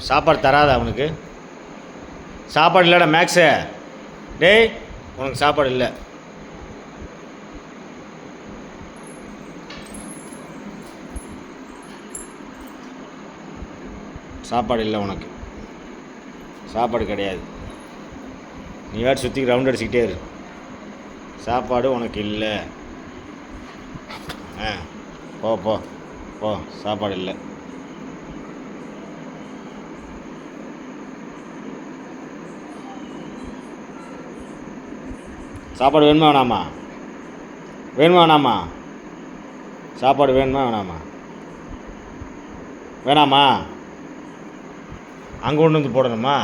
சாப்பாடு தராதா அவனுக்கு? சாப்பாடு இல்லைடா மேக்ஸு. டேய், உனக்கு சாப்பாடு இல்லை. சாப்பாடு இல்லை உனக்கு. சாப்பாடு கிடையாது. நீ வேறு சுற்றி ரவுண்ட் அடிச்சுக்கிட்டே இரு. சாப்பாடு உனக்கு இல்லை. போ போ போ. சாப்பாடு இல்லை. சாப்பாடு வேணுமா வேணாமா? வேணுமா வேணாமா? சாப்பாடு வேணுமா வேணாமா? வேணாமா? அங்கே கொண்டு வந்து போடணுமா?